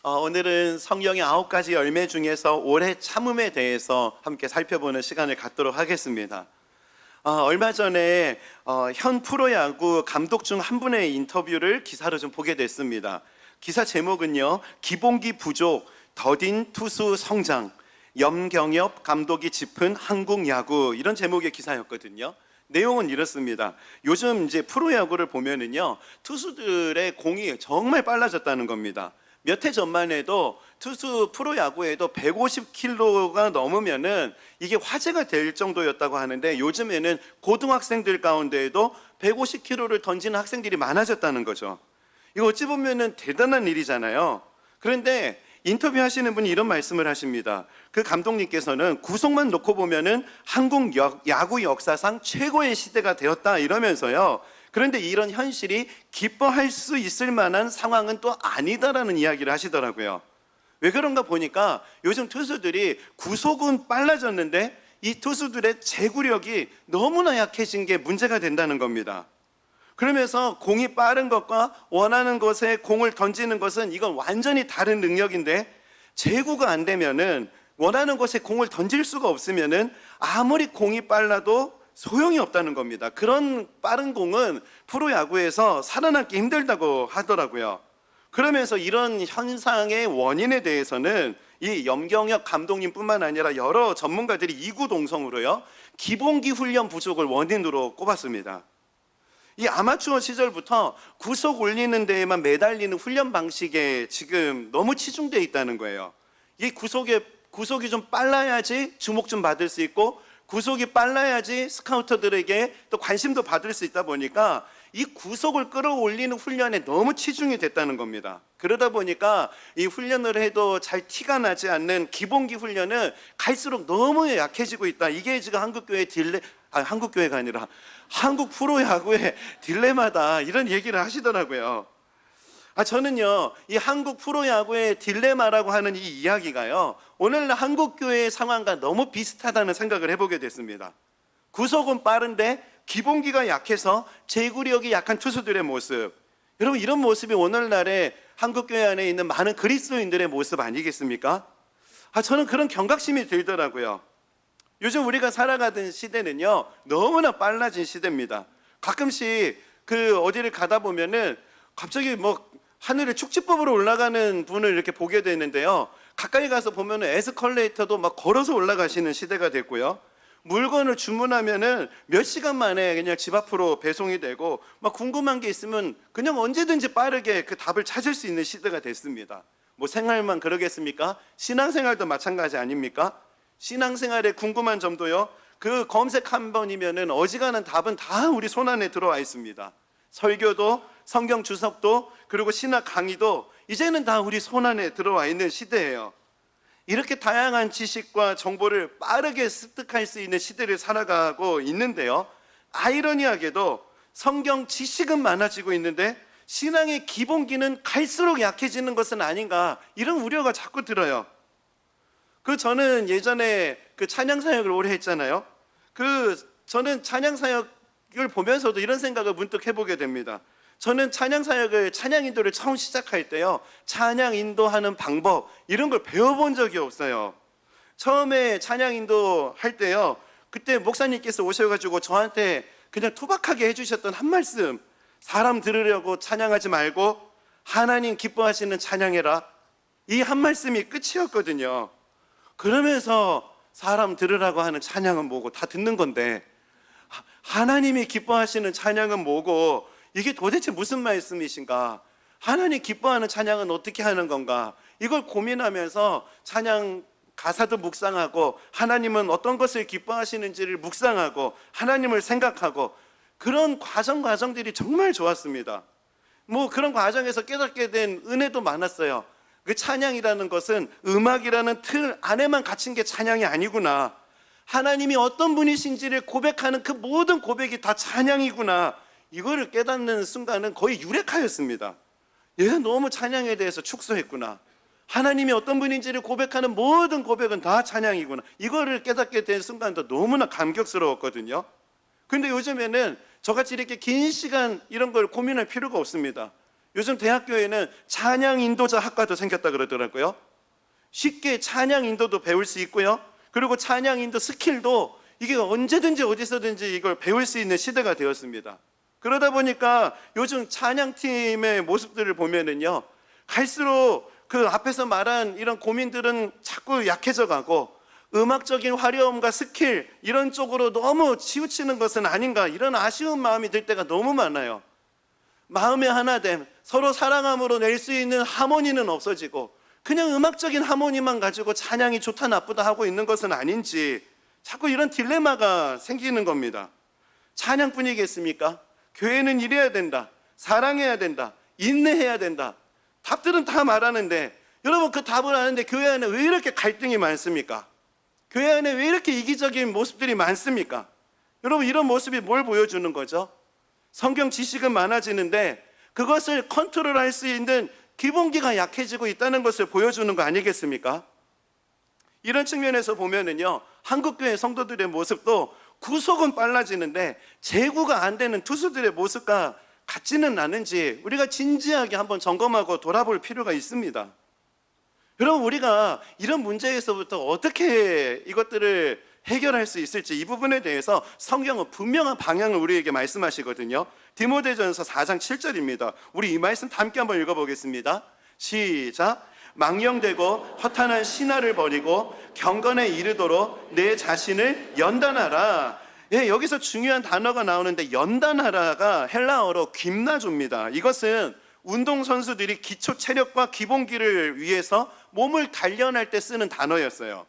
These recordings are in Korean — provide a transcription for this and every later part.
오늘은 성경의 9가지 열매 중에서 오래 참음에 대해서 함께 살펴보는 시간을 갖도록 하겠습니다. 얼마 전에 현 프로야구 감독 중 한 분의 인터뷰를 기사로 좀 보게 됐습니다. 기사 제목은요, 기본기 부족, 더딘 투수 성장, 염경엽 감독이 짚은 한국 야구, 이런 제목의 기사였거든요. 내용은 이렇습니다. 요즘 이제 프로야구를 보면은요, 투수들의 공이 정말 빨라졌다는 겁니다. 몇 해 전만 해도 투수 프로야구에도 150km가 넘으면은 이게 화제가 될 정도였다고 하는데, 요즘에는 고등학생들 가운데에도 150km를 던지는 학생들이 많아졌다는 거죠. 이거 어찌 보면은 대단한 일이잖아요. 그런데 인터뷰 하시는 분이 이런 말씀을 하십니다. 그 감독님께서는 구속만 놓고 보면은 한국 야구 역사상 최고의 시대가 되었다 이러면서요, 그런데 이런 현실이 기뻐할 수 있을 만한 상황은 또 아니다라는 이야기를 하시더라고요. 왜 그런가 보니까 요즘 투수들이 구속은 빨라졌는데 이 투수들의 제구력이 너무나 약해진 게 문제가 된다는 겁니다. 그러면서 공이 빠른 것과 원하는 곳에 공을 던지는 것은 이건 완전히 다른 능력인데, 제구가 안 되면은 원하는 곳에 공을 던질 수가 없으면은 아무리 공이 빨라도 소용이 없다는 겁니다. 그런 빠른 공은 프로야구에서 살아남기 힘들다고 하더라고요. 그러면서 이런 현상의 원인에 대해서는 이 염경엽 감독님뿐만 아니라 여러 전문가들이 이구동성으로요, 기본기 훈련 부족을 원인으로 꼽았습니다. 이 아마추어 시절부터 구속 올리는 데에만 매달리는 훈련 방식에 지금 너무 치중되어 있다는 거예요. 이 구속이 좀 빨라야지 주목 좀 받을 수 있고, 구속이 빨라야지 스카우터들에게 또 관심도 받을 수 있다 보니까 이 구속을 끌어올리는 훈련에 너무 치중이 됐다는 겁니다. 그러다 보니까 이 훈련을 해도 잘 티가 나지 않는 기본기 훈련은 갈수록 너무 약해지고 있다. 이게 지금 한국교회가 아니라 한국 프로야구의 딜레마다, 이런 얘기를 하시더라고요. 저는요, 이 한국 프로야구의 딜레마라고 하는 이 이야기가요, 오늘날 한국교회의 상황과 너무 비슷하다는 생각을 해보게 됐습니다. 구속은 빠른데 기본기가 약해서 제구력이 약한 투수들의 모습, 여러분, 이런 모습이 오늘날의 한국교회 안에 있는 많은 그리스도인들의 모습 아니겠습니까? 저는 그런 경각심이 들더라고요. 요즘 우리가 살아가던 시대는요, 너무나 빨라진 시대입니다. 가끔씩 어디를 가다 보면은 갑자기 하늘에 축지법으로 올라가는 분을 이렇게 보게 되는데요, 가까이 가서 보면은 에스컬레이터도 막 걸어서 올라가시는 시대가 됐고요, 물건을 주문하면은 몇 시간 만에 그냥 집 앞으로 배송이 되고, 막 궁금한 게 있으면 그냥 언제든지 빠르게 그 답을 찾을 수 있는 시대가 됐습니다. 생활만 그러겠습니까? 신앙생활도 마찬가지 아닙니까? 신앙생활에 궁금한 점도요, 그 검색 한 번이면은 어지간한 답은 다 우리 손안에 들어와 있습니다. 설교도, 성경 주석도, 그리고 신학 강의도 이제는 다 우리 손안에 들어와 있는 시대예요. 이렇게 다양한 지식과 정보를 빠르게 습득할 수 있는 시대를 살아가고 있는데요, 아이러니하게도 성경 지식은 많아지고 있는데 신앙의 기본기는 갈수록 약해지는 것은 아닌가, 이런 우려가 자꾸 들어요. 저는 예전에 찬양 사역을 오래 했잖아요. 저는 찬양 사역을 보면서도 이런 생각을 문득 해보게 됩니다. 저는 찬양 인도를 처음 시작할 때요, 찬양 인도하는 방법, 이런 걸 배워본 적이 없어요. 처음에 찬양 인도 할 때요, 그때 목사님께서 오셔가지고 저한테 그냥 투박하게 해주셨던 한 말씀, 사람 들으려고 찬양하지 말고 하나님 기뻐하시는 찬양해라, 이 한 말씀이 끝이었거든요. 그러면서 사람 들으라고 하는 찬양은 뭐고, 다 듣는 건데 하나님이 기뻐하시는 찬양은 뭐고, 이게 도대체 무슨 말씀이신가, 하나님 기뻐하는 찬양은 어떻게 하는 건가, 이걸 고민하면서 찬양 가사도 묵상하고, 하나님은 어떤 것을 기뻐하시는지를 묵상하고, 하나님을 생각하고, 그런 과정들이 정말 좋았습니다. 그런 과정에서 깨닫게 된 은혜도 많았어요. 그 찬양이라는 것은 음악이라는 틀 안에만 갇힌 게 찬양이 아니구나, 하나님이 어떤 분이신지를 고백하는 그 모든 고백이 다 찬양이구나, 이거를 깨닫는 순간은 거의 유레카였습니다. 얘가 너무 찬양에 대해서 축소했구나, 하나님이 어떤 분인지를 고백하는 모든 고백은 다 찬양이구나, 이거를 깨닫게 된 순간도 너무나 감격스러웠거든요. 그런데 요즘에는 저같이 이렇게 긴 시간 이런 걸 고민할 필요가 없습니다. 요즘 대학교에는 찬양 인도자 학과도 생겼다 그러더라고요. 쉽게 찬양 인도도 배울 수 있고요. 그리고 찬양 인도 스킬도 이게 언제든지 어디서든지 이걸 배울 수 있는 시대가 되었습니다. 그러다 보니까 요즘 찬양팀의 모습들을 보면은요, 갈수록 그 앞에서 말한 이런 고민들은 자꾸 약해져 가고 음악적인 화려함과 스킬 이런 쪽으로 너무 치우치는 것은 아닌가, 이런 아쉬운 마음이 들 때가 너무 많아요. 마음의 하나됨, 서로 사랑함으로 낼 수 있는 하모니는 없어지고 그냥 음악적인 하모니만 가지고 찬양이 좋다 나쁘다 하고 있는 것은 아닌지 자꾸 이런 딜레마가 생기는 겁니다. 찬양뿐이겠습니까? 교회는 이래야 된다, 사랑해야 된다, 인내해야 된다, 답들은 다 말하는데, 여러분 그 답을 아는데 교회 안에 왜 이렇게 갈등이 많습니까? 교회 안에 왜 이렇게 이기적인 모습들이 많습니까? 여러분 이런 모습이 뭘 보여주는 거죠? 성경 지식은 많아지는데 그것을 컨트롤할 수 있는 기본기가 약해지고 있다는 것을 보여주는 거 아니겠습니까? 이런 측면에서 보면은요, 한국교회 성도들의 모습도 구속은 빨라지는데 제구가 안 되는 투수들의 모습과 같지는 않은지 우리가 진지하게 한번 점검하고 돌아볼 필요가 있습니다. 여러분 우리가 이런 문제에서부터 어떻게 이것들을 해결할 수 있을지, 이 부분에 대해서 성경은 분명한 방향을 우리에게 말씀하시거든요. 디모데전서 4장 7절입니다. 우리 이 말씀 함께 한번 읽어보겠습니다. 시작. 망령되고 허탄한 신화를 버리고 경건에 이르도록 내 자신을 연단하라. 예, 여기서 중요한 단어가 나오는데 연단하라가 헬라어로 김나조입니다. 이것은 운동선수들이 기초 체력과 기본기를 위해서 몸을 단련할 때 쓰는 단어였어요.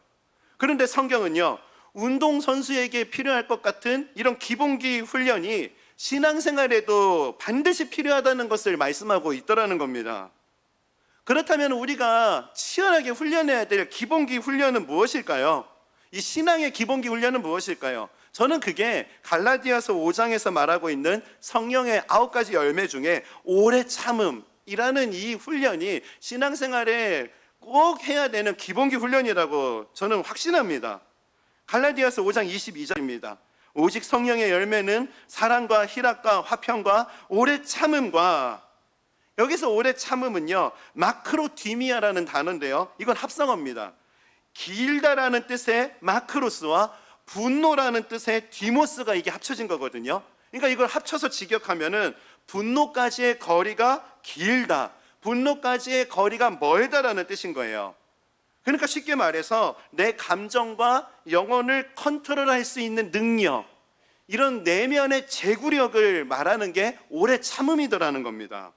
그런데 성경은요, 운동선수에게 필요할 것 같은 이런 기본기 훈련이 신앙생활에도 반드시 필요하다는 것을 말씀하고 있더라는 겁니다. 그렇다면 우리가 치열하게 훈련해야 될 기본기 훈련은 무엇일까요? 이 신앙의 기본기 훈련은 무엇일까요? 저는 그게 갈라디아서 5장에서 말하고 있는 성령의 9가지 열매 중에 오래 참음이라는 이 훈련이 신앙생활에 꼭 해야 되는 기본기 훈련이라고 저는 확신합니다. 갈라디아서 5장 22절입니다. 오직 성령의 열매는 사랑과 희락과 화평과 오래 참음과, 여기서 오래 참음은요, 마크로디미아라는 단어인데요, 이건 합성어입니다. 길다라는 뜻의 마크로스와 분노라는 뜻의 디모스가 이게 합쳐진 거거든요. 그러니까 이걸 합쳐서 직역하면은 분노까지의 거리가 길다, 분노까지의 거리가 멀다라는 뜻인 거예요. 그러니까 쉽게 말해서 내 감정과 영혼을 컨트롤할 수 있는 능력, 이런 내면의 제구력을 말하는 게 오래 참음이더라는 겁니다.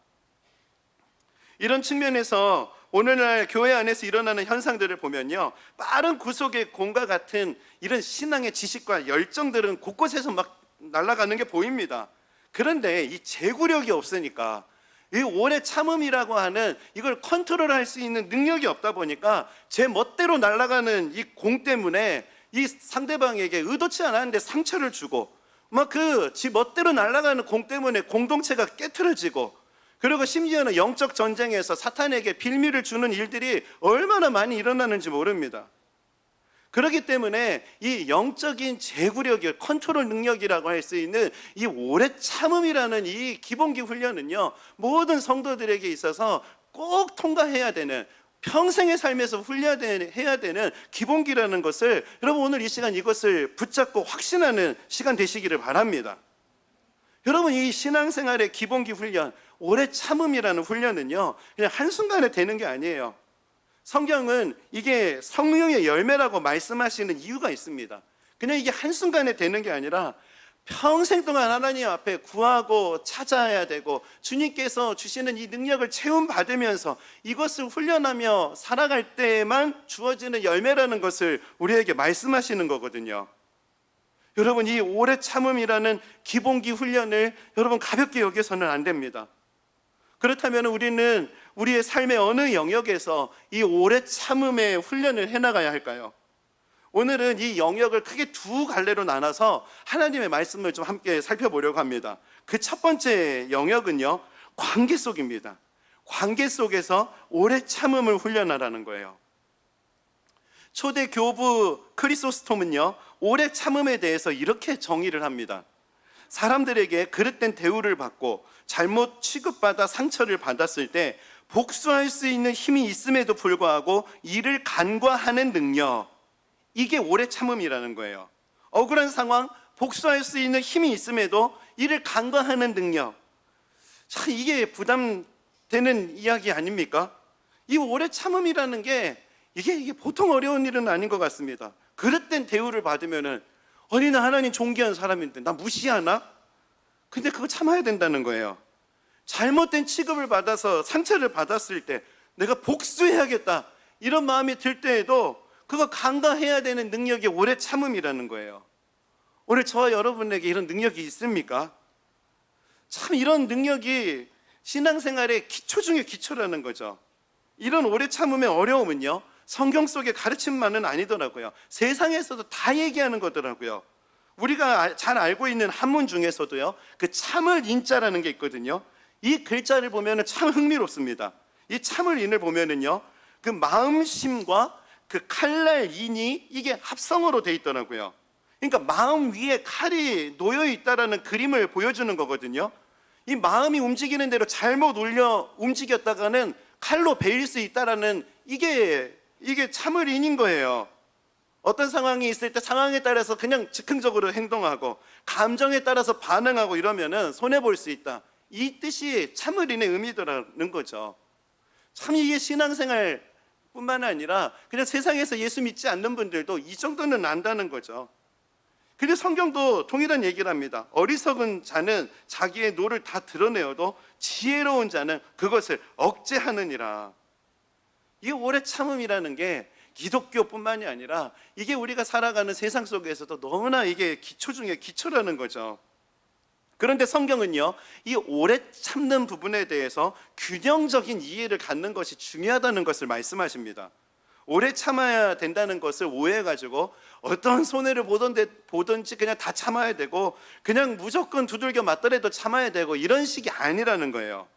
이런 측면에서 오늘날 교회 안에서 일어나는 현상들을 보면요, 빠른 구속의 공과 같은 이런 신앙의 지식과 열정들은 곳곳에서 막 날아가는 게 보입니다. 그런데 이 제구력이 없으니까, 이 오래 참음이라고 하는 이걸 컨트롤할 수 있는 능력이 없다 보니까 제 멋대로 날아가는 이 공 때문에 이 상대방에게 의도치 않았는데 상처를 주고, 막 그 지 멋대로 날아가는 공 때문에 공동체가 깨트려지고, 그리고 심지어는 영적 전쟁에서 사탄에게 빌미를 주는 일들이 얼마나 많이 일어나는지 모릅니다. 그렇기 때문에 이 영적인 제구력이, 컨트롤 능력이라고 할 수 있는 이 오래 참음이라는 이 기본기 훈련은요, 모든 성도들에게 있어서 꼭 통과해야 되는, 평생의 삶에서 훈련해야 되는 기본기라는 것을, 여러분 오늘 이 시간 이것을 붙잡고 확신하는 시간 되시기를 바랍니다. 여러분 이 신앙생활의 기본기 훈련, 오래 참음이라는 훈련은요, 그냥 한순간에 되는 게 아니에요. 성경은 이게 성령의 열매라고 말씀하시는 이유가 있습니다. 그냥 이게 한순간에 되는 게 아니라 평생 동안 하나님 앞에 구하고 찾아야 되고, 주님께서 주시는 이 능력을 체험받으면서 이것을 훈련하며 살아갈 때에만 주어지는 열매라는 것을 우리에게 말씀하시는 거거든요. 여러분 이 오래 참음이라는 기본기 훈련을 여러분 가볍게 여겨서는 안 됩니다. 그렇다면 우리는 우리의 삶의 어느 영역에서 이 오래 참음의 훈련을 해나가야 할까요? 오늘은 이 영역을 크게 두 갈래로 나눠서 하나님의 말씀을 좀 함께 살펴보려고 합니다. 그 첫 번째 영역은요, 관계 속입니다. 관계 속에서 오래 참음을 훈련하라는 거예요. 초대 교부 크리소스톰은요, 오래 참음에 대해서 이렇게 정의를 합니다. 사람들에게 그릇된 대우를 받고 잘못 취급받아 상처를 받았을 때 복수할 수 있는 힘이 있음에도 불구하고 이를 간과하는 능력, 이게 오래 참음이라는 거예요. 억울한 상황, 복수할 수 있는 힘이 있음에도 이를 간과하는 능력, 참 이게 부담되는 이야기 아닙니까? 이 오래 참음이라는 게 이게 보통 어려운 일은 아닌 것 같습니다. 그릇된 대우를 받으면은 아니 나 하나님 존귀한 사람인데 나 무시하나? 근데 그거 참아야 된다는 거예요. 잘못된 취급을 받아서 상처를 받았을 때 내가 복수해야겠다 이런 마음이 들 때에도 그거 간과해야 되는 능력이 오래 참음이라는 거예요. 오늘 저와 여러분에게 이런 능력이 있습니까? 참 이런 능력이 신앙생활의 기초 중에 기초라는 거죠. 이런 오래 참음의 어려움은요, 성경 속의 가르침만은 아니더라고요. 세상에서도 다 얘기하는 거더라고요. 우리가 잘 알고 있는 한문 중에서도요, 그 참을 인자라는 게 있거든요. 이 글자를 보면 참 흥미롭습니다. 이 참을 인을 보면은요, 그 마음심과 그 칼날 인이 이게 합성어로 돼 있더라고요. 그러니까 마음 위에 칼이 놓여 있다라는 그림을 보여주는 거거든요. 이 마음이 움직이는 대로 잘못 움직였다가는 칼로 베일 수 있다라는 이게 참을 인인 거예요. 어떤 상황이 있을 때 상황에 따라서 그냥 즉흥적으로 행동하고 감정에 따라서 반응하고 이러면은 손해 볼 수 있다. 이 뜻이 참을 인의 의미더라는 거죠. 참 이게 신앙생활 뿐만 아니라 그냥 세상에서 예수 믿지 않는 분들도 이 정도는 안다는 거죠. 근데 성경도 동일한 얘기를 합니다. 어리석은 자는 자기의 노를 다 드러내어도 지혜로운 자는 그것을 억제하느니라. 이 오래 참음이라는 게 기독교뿐만이 아니라 이게 우리가 살아가는 세상 속에서도 너무나 이게 기초 중에 기초라는 거죠. 그런데 성경은요, 이 오래 참는 부분에 대해서 균형적인 이해를 갖는 것이 중요하다는 것을 말씀하십니다. 오래 참아야 된다는 것을 오해해가지고 어떤 손해를 보든지 그냥 다 참아야 되고 그냥 무조건 두들겨 맞더라도 참아야 되고 이런 식이 아니라는 거예요.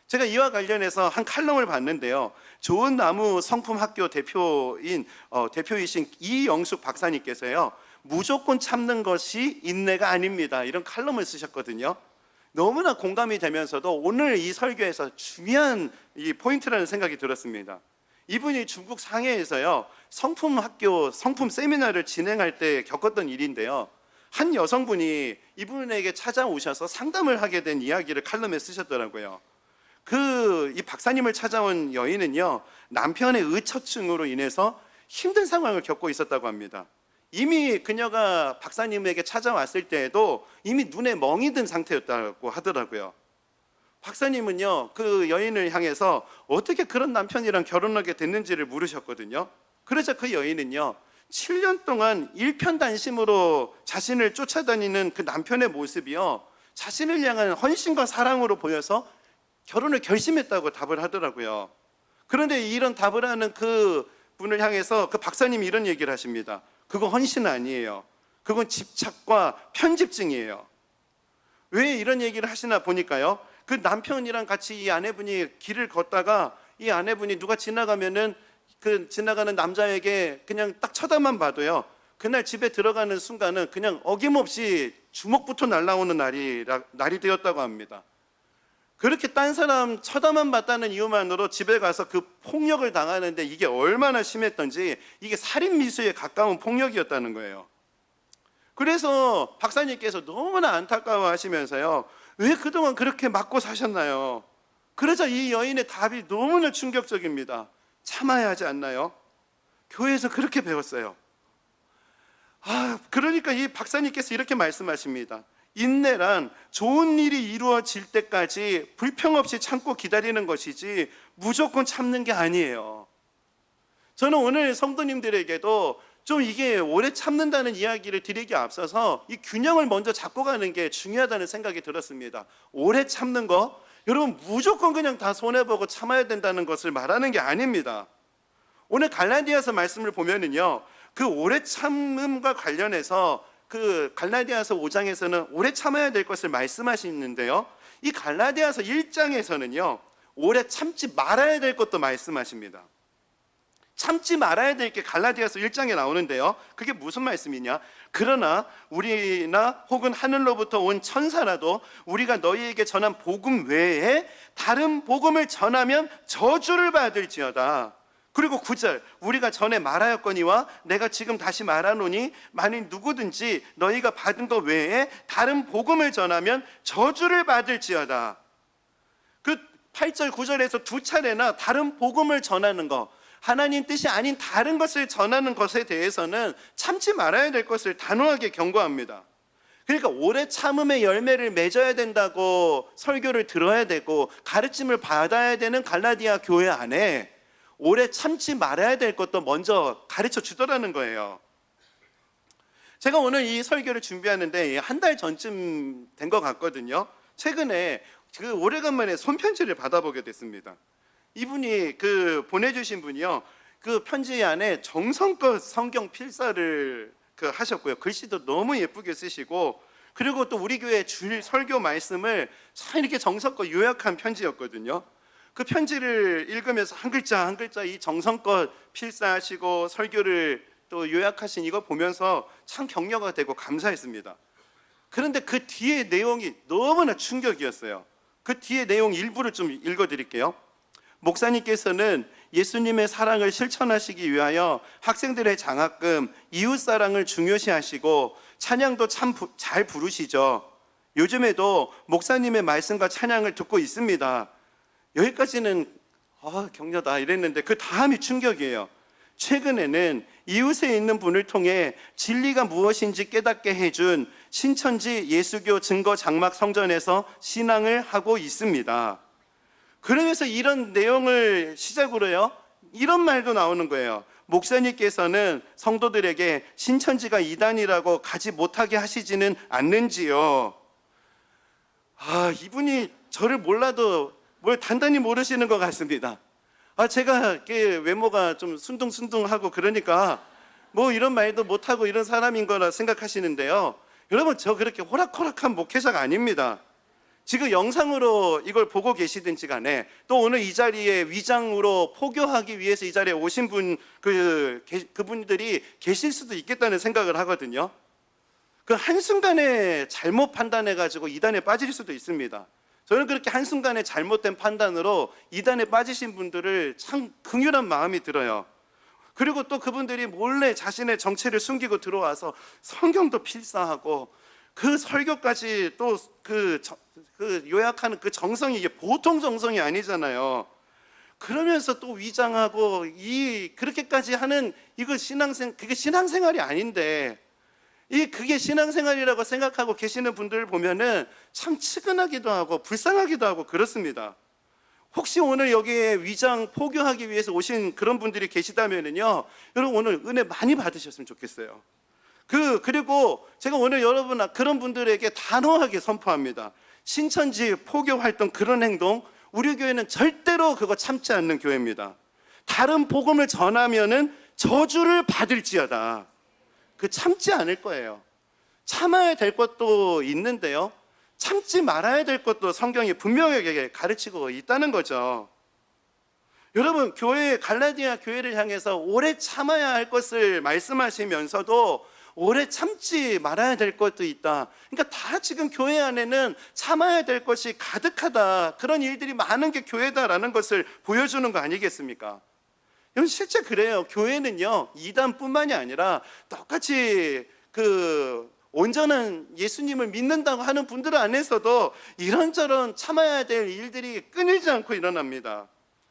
제가 이와 관련해서 한 칼럼을 봤는데요, 좋은 나무 성품학교 대표이신 이영숙 박사님께서요, 무조건 참는 것이 인내가 아닙니다, 이런 칼럼을 쓰셨거든요. 너무나 공감이 되면서도 오늘 이 설교에서 중요한 이 포인트라는 생각이 들었습니다. 이분이 중국 상해에서요, 성품학교 성품 세미나를 진행할 때 겪었던 일인데요, 한 여성분이 이분에게 찾아오셔서 상담을 하게 된 이야기를 칼럼에 쓰셨더라고요. 이 박사님을 찾아온 여인은요, 남편의 의처증으로 인해서 힘든 상황을 겪고 있었다고 합니다. 이미 그녀가 박사님에게 찾아왔을 때에도 이미 눈에 멍이 든 상태였다고 하더라고요. 박사님은요, 그 여인을 향해서 어떻게 그런 남편이랑 결혼하게 됐는지를 물으셨거든요. 그래서 그 여인은요, 7년 동안 일편단심으로 자신을 쫓아다니는 그 남편의 모습이요, 자신을 향한 헌신과 사랑으로 보여서 결혼을 결심했다고 답을 하더라고요. 그런데 이런 답을 하는 그 분을 향해서 그 박사님이 이런 얘기를 하십니다. 그건 헌신 아니에요. 그건 집착과 편집증이에요. 왜 이런 얘기를 하시나 보니까요, 그 남편이랑 같이 이 아내분이 길을 걷다가 이 아내분이 누가 지나가면은 그 지나가는 남자에게 그냥 딱 쳐다만 봐도요, 그날 집에 들어가는 순간은 그냥 어김없이 주먹부터 날라오는 날이 되었다고 합니다. 그렇게 딴 사람 쳐다만 봤다는 이유만으로 집에 가서 그 폭력을 당하는데 이게 얼마나 심했던지 이게 살인 미수에 가까운 폭력이었다는 거예요. 그래서 박사님께서 너무나 안타까워 하시면서요, 왜 그동안 그렇게 맞고 사셨나요? 그러자 이 여인의 답이 너무나 충격적입니다. 참아야 하지 않나요? 교회에서 그렇게 배웠어요. 그러니까 이 박사님께서 이렇게 말씀하십니다. 인내란 좋은 일이 이루어질 때까지 불평 없이 참고 기다리는 것이지 무조건 참는 게 아니에요. 저는 오늘 성도님들에게도 좀 이게 오래 참는다는 이야기를 드리기 앞서서 이 균형을 먼저 잡고 가는 게 중요하다는 생각이 들었습니다. 오래 참는 거, 여러분 무조건 그냥 다 손해보고 참아야 된다는 것을 말하는 게 아닙니다. 오늘 갈라디아서 말씀을 보면은요, 그 오래 참음과 관련해서 그 갈라디아서 5장에서는 오래 참아야 될 것을 말씀하시는데요, 이 갈라디아서 1장에서는요 오래 참지 말아야 될 것도 말씀하십니다. 참지 말아야 될 게 갈라디아서 1장에 나오는데요. 그게 무슨 말씀이냐? 그러나 우리나 혹은 하늘로부터 온 천사라도 우리가 너희에게 전한 복음 외에 다른 복음을 전하면 저주를 받을지어다. 그리고 9절, 우리가 전에 말하였거니와 내가 지금 다시 말하노니 만일 누구든지 너희가 받은 것 외에 다른 복음을 전하면 저주를 받을지어다. 그 8절 9절에서 두 차례나 다른 복음을 전하는 것, 하나님 뜻이 아닌 다른 것을 전하는 것에 대해서는 참지 말아야 될 것을 단호하게 경고합니다. 그러니까 오래 참음의 열매를 맺어야 된다고 설교를 들어야 되고 가르침을 받아야 되는 갈라디아 교회 안에 오래 참지 말아야 될 것도 먼저 가르쳐 주더라는 거예요. 제가 오늘 이 설교를 준비하는데 한 달 전쯤 된 것 같거든요. 최근에 그 오래간만에 손편지를 받아보게 됐습니다. 이분이 보내주신 분이요, 그 편지 안에 정성껏 성경 필사를 하셨고요. 글씨도 너무 예쁘게 쓰시고, 그리고 또 우리 교회 줄 설교 말씀을 참 이렇게 정성껏 요약한 편지였거든요. 그 편지를 읽으면서 한 글자 한 글자 이 정성껏 필사하시고 설교를 또 요약하신 이거 보면서 참 격려가 되고 감사했습니다. 그런데 그 뒤에 내용이 너무나 충격이었어요. 그 뒤에 내용 일부를 좀 읽어드릴게요. 목사님께서는 예수님의 사랑을 실천하시기 위하여 학생들의 장학금, 이웃사랑을 중요시하시고 찬양도 참 잘 부르시죠. 요즘에도 목사님의 말씀과 찬양을 듣고 있습니다. 여기까지는 격려다 이랬는데 그 다음이 충격이에요. 최근에는 이웃에 있는 분을 통해 진리가 무엇인지 깨닫게 해준 신천지 예수교 증거 장막 성전에서 신앙을 하고 있습니다. 그러면서 이런 내용을 시작으로요, 이런 말도 나오는 거예요. 목사님께서는 성도들에게 신천지가 이단이라고 가지 못하게 하시지는 않는지요. 이분이 저를 몰라도 뭘 단단히 모르시는 것 같습니다. 제가 외모가 좀 순둥순둥하고 그러니까 뭐 이런 말도 못하고 이런 사람인 거라 생각하시는데요. 여러분, 저 그렇게 호락호락한 목회자가 아닙니다. 지금 영상으로 이걸 보고 계시든지 간에 또 오늘 이 자리에 위장으로 포교하기 위해서 이 자리에 오신 분 그분들이 계실 수도 있겠다는 생각을 하거든요. 그 한순간에 잘못 판단해 가지고 이단에 빠질 수도 있습니다. 저는 그렇게 한순간에 잘못된 판단으로 이단에 빠지신 분들을 참 긍휼한 마음이 들어요. 그리고 또 그분들이 몰래 자신의 정체를 숨기고 들어와서 성경도 필사하고 그 설교까지 또 요약하는 그 정성이 이게 보통 정성이 아니잖아요. 그러면서 또 위장하고 그렇게까지 하는 그게 신앙생활이 아닌데 그게 신앙생활이라고 생각하고 계시는 분들을 보면은 참 측은하기도 하고 불쌍하기도 하고 그렇습니다. 혹시 오늘 여기에 위장 포교하기 위해서 오신 그런 분들이 계시다면은요, 여러분 오늘 은혜 많이 받으셨으면 좋겠어요. 그리고 제가 오늘 여러분 그런 분들에게 단호하게 선포합니다. 신천지 포교 활동 그런 행동, 우리 교회는 절대로 그거 참지 않는 교회입니다. 다른 복음을 전하면은 저주를 받을지어다. 참지 않을 거예요. 참아야 될 것도 있는데요, 참지 말아야 될 것도 성경이 분명하게 가르치고 있다는 거죠. 여러분, 갈라디아 교회를 향해서 오래 참아야 할 것을 말씀하시면서도 오래 참지 말아야 될 것도 있다. 그러니까 다 지금 교회 안에는 참아야 될 것이 가득하다, 그런 일들이 많은 게 교회다라는 것을 보여주는 거 아니겠습니까? 여러분, 실제 그래요. 교회는요, 이단뿐만이 아니라 똑같이 온전한 예수님을 믿는다고 하는 분들 안에서도 이런저런 참아야 될 일들이 끊이지 않고 일어납니다.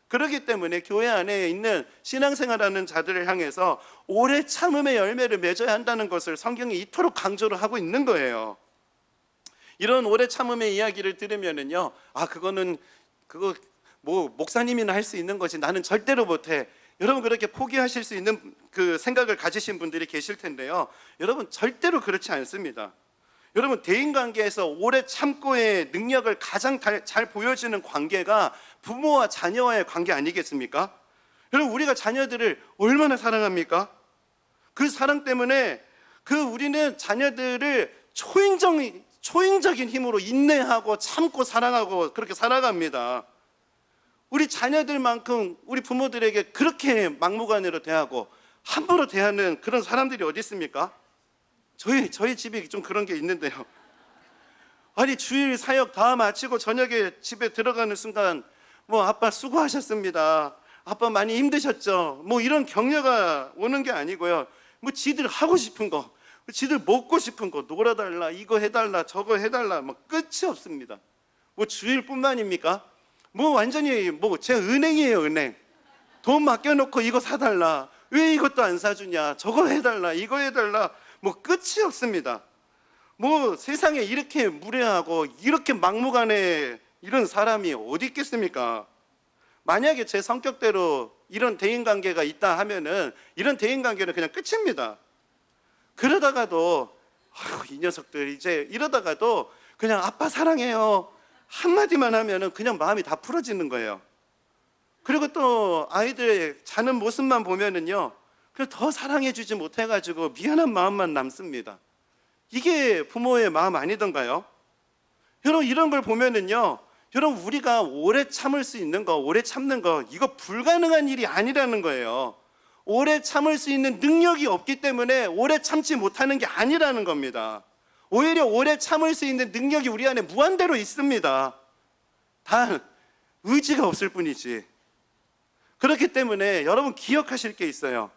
그렇기 때문에 교회 안에 있는 신앙생활하는 자들을 향해서 오래 참음의 열매를 맺어야 한다는 것을 성경이 이토록 강조를 하고 있는 거예요. 이런 오래 참음의 이야기를 들으면은요, 그거 뭐 목사님이나 할 수 있는 거지 나는 절대로 못해, 여러분 그렇게 포기하실 수 있는 그 생각을 가지신 분들이 계실 텐데요, 여러분 절대로 그렇지 않습니다. 여러분, 대인관계에서 오래 참고의 능력을 가장 잘 보여주는 관계가 부모와 자녀와의 관계 아니겠습니까? 여러분, 우리가 자녀들을 얼마나 사랑합니까? 그 사랑 때문에 우리는 자녀들을 초인적인 힘으로 인내하고 참고 사랑하고 그렇게 살아갑니다. 우리 자녀들만큼 우리 부모들에게 그렇게 막무가내로 대하고 함부로 대하는 그런 사람들이 어디 있습니까? 저희 집이 좀 그런 게 있는데요. 아니, 주일 사역 다 마치고 저녁에 집에 들어가는 순간 뭐 아빠 수고하셨습니다, 아빠 많이 힘드셨죠, 뭐 이런 격려가 오는 게 아니고요. 뭐 지들 하고 싶은 거, 지들 먹고 싶은 거, 놀아달라, 이거 해달라, 저거 해달라, 뭐 끝이 없습니다. 뭐 주일뿐만입니까? 뭐 완전히 뭐 제 은행이에요, 은행. 돈 맡겨놓고 이거 사달라, 왜 이것도 안 사주냐, 저거 해달라, 이거 해달라, 뭐 끝이 없습니다. 뭐 세상에 이렇게 무례하고 이렇게 막무가내 이런 사람이 어디 있겠습니까? 만약에 제 성격대로 이런 대인관계가 있다 하면은 이런 대인관계는 그냥 끝입니다. 그러다가도 이 녀석들 이제 이러다가도 그냥 아빠 사랑해요 한마디만 하면은 그냥 마음이 다 풀어지는 거예요. 그리고 또 아이들 자는 모습만 보면은요, 그냥 더 사랑해 주지 못해가지고 미안한 마음만 남습니다. 이게 부모의 마음 아니던가요? 여러분, 이런 걸 보면은요, 여러분, 우리가 오래 참을 수 있는 거, 오래 참는 거, 이거 불가능한 일이 아니라는 거예요. 오래 참을 수 있는 능력이 없기 때문에 오래 참지 못하는 게 아니라는 겁니다. 오히려 오래 참을 수 있는 능력이 우리 안에 무한대로 있습니다. 단 의지가 없을 뿐이지. 그렇기 때문에 여러분 기억하실 게 있어요.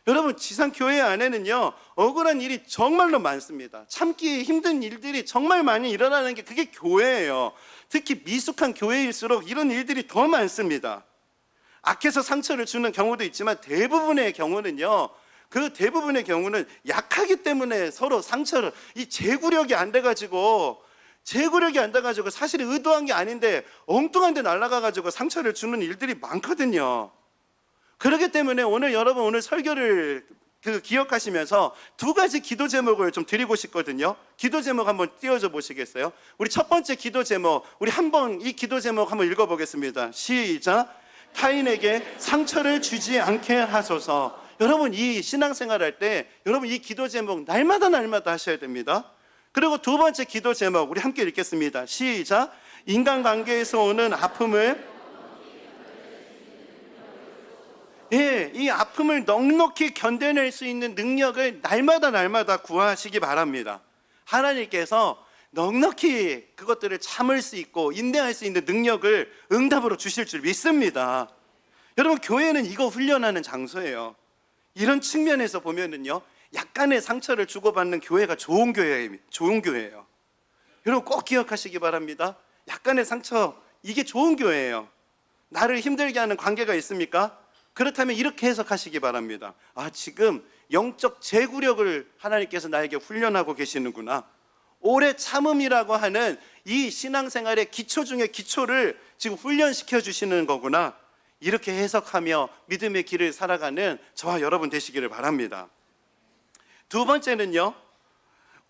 여러분, 지상교회 안에는요, 억울한 일이 정말로 많습니다. 참기 힘든 일들이 정말 많이 일어나는 게 그게 교회예요. 특히 미숙한 교회일수록 이런 일들이 더 많습니다. 악해서 상처를 주는 경우도 있지만 대부분의 경우는요, 그 대부분의 경우는 약하기 때문에 서로 상처를, 이 제구력이 안 돼가지고 사실 의도한 게 아닌데 엉뚱한 데 날아가가지고 상처를 주는 일들이 많거든요. 그렇기 때문에 여러분 오늘 설교를 기억하시면서 두 가지 기도 제목을 좀 드리고 싶거든요. 기도 제목 한번 띄워줘 보시겠어요? 우리 첫 번째 기도 제목, 우리 한번 이 기도 제목 한번 읽어보겠습니다. 시작. 타인에게 상처를 주지 않게 하소서. 여러분, 이 신앙생활 할 때 여러분 이 기도 제목 날마다 하셔야 됩니다. 그리고 두 번째 기도 제목 우리 함께 읽겠습니다. 시작. 인간관계에서 오는 아픔을, 이 아픔을 넉넉히 견뎌낼 수 있는 능력을 날마다 구하시기 바랍니다. 하나님께서 넉넉히 그것들을 참을 수 있고 인내할 수 있는 능력을 응답으로 주실 줄 믿습니다. 여러분, 교회는 이거 훈련하는 장소예요. 이런 측면에서 보면은요, 약간의 상처를 주고받는 교회가 좋은 교회예요. 여러분 꼭 기억하시기 바랍니다. 약간의 상처, 이게 좋은 교회예요. 나를 힘들게 하는 관계가 있습니까? 그렇다면 이렇게 해석하시기 바랍니다. 지금 영적 제구력을 하나님께서 나에게 훈련하고 계시는구나. 오래 참음이라고 하는 이 신앙생활의 기초 중에 기초를 지금 훈련시켜 주시는 거구나. 이렇게 해석하며 믿음의 길을 살아가는 저와 여러분 되시기를 바랍니다. 두 번째는요,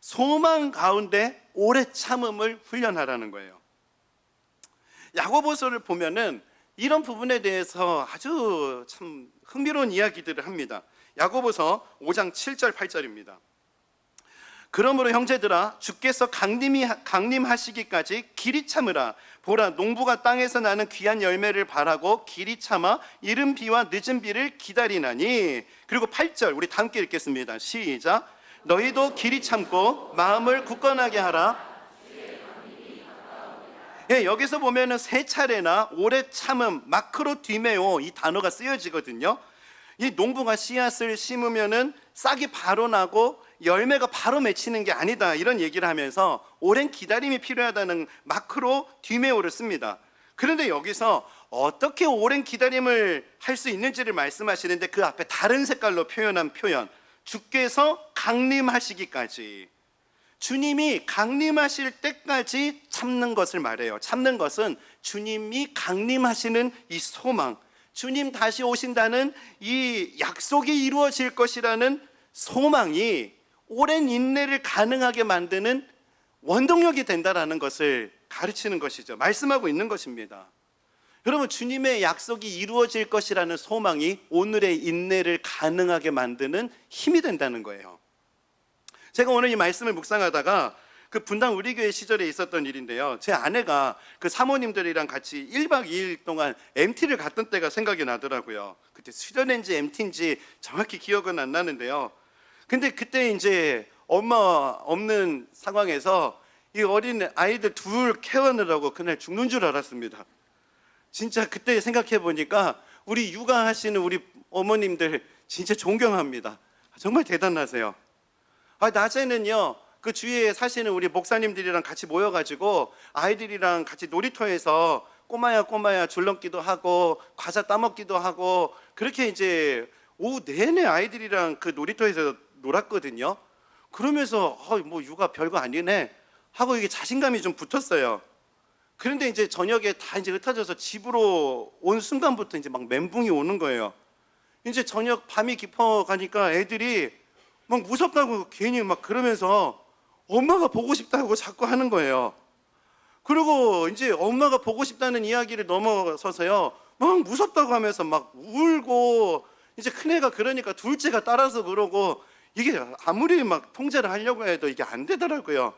소망 가운데 오래 참음을 훈련하라는 거예요. 야고보서를 보면은 이런 부분에 대해서 아주 참 흥미로운 이야기들을 합니다. 야고보서 5장 7절 8절입니다. 그러므로 형제들아, 주께서 강림하시기까지 길이 참으라. 보라, 농부가 땅에서 나는 귀한 열매를 바라고 길이 참아 이른 비와 늦은 비를 기다리나니. 그리고 8절 우리 다 함께 읽겠습니다. 시작. 너희도 길이 참고 마음을 굳건하게 하라. 여기서 보면은 세 차례나 오래 참음, 마크로디메오 이 단어가 쓰여지거든요. 이 농부가 씨앗을 심으면은 싹이 바로 나고 열매가 바로 맺히는 게 아니다, 이런 얘기를 하면서 오랜 기다림이 필요하다는 마크로디메오를 씁니다. 그런데 여기서 어떻게 오랜 기다림을 할 수 있는지를 말씀하시는데 그 앞에 다른 색깔로 표현한 표현, 주께서 강림하시기까지, 주님이 강림하실 때까지 참는 것을 말해요. 참는 것은 주님이 강림하시는 이 소망, 주님 다시 오신다는 이 약속이 이루어질 것이라는 소망이 오랜 인내를 가능하게 만드는 원동력이 된다라는 것을 가르치는 것이죠. 말씀하고 있는 것입니다. 여러분, 주님의 약속이 이루어질 것이라는 소망이 오늘의 인내를 가능하게 만드는 힘이 된다는 거예요. 제가 오늘 이 말씀을 묵상하다가 그 분당 우리 교회 시절에 있었던 일인데요. 제 아내가 그 사모님들이랑 같이 1박 2일 동안 MT를 갔던 때가 생각이 나더라고요. 그때 수련회인지 MT인지 정확히 기억은 안 나는데요. 근데 그때 이제 엄마 없는 상황에서 이 어린 아이들 둘 케어하느라고 그날 죽는 줄 알았습니다. 진짜 그때 생각해 보니까 우리 육아하시는 우리 어머님들 진짜 존경합니다. 정말 대단하세요. 낮에는요, 그 주위에 사시는 우리 목사님들이랑 같이 모여가지고 아이들이랑 같이 놀이터에서 꼬마야 줄넘기도 하고 과자 따먹기도 하고 그렇게 이제 오후 내내 아이들이랑 그 놀이터에서 놀았거든요. 그러면서 뭐 육아 별거 아니네 하고 이게 자신감이 좀 붙었어요. 그런데 이제 저녁에 다 이제 흩어져서 집으로 온 순간부터 이제 막 멘붕이 오는 거예요. 이제 저녁 밤이 깊어가니까 애들이 막 무섭다고 괜히 막 그러면서 엄마가 보고 싶다고 자꾸 하는 거예요. 그리고 이제 엄마가 보고 싶다는 이야기를 넘어서서요, 막 무섭다고 하면서 막 울고, 이제 큰애가 그러니까 둘째가 따라서 그러고, 이게 아무리 막 통제를 하려고 해도 이게 안 되더라고요.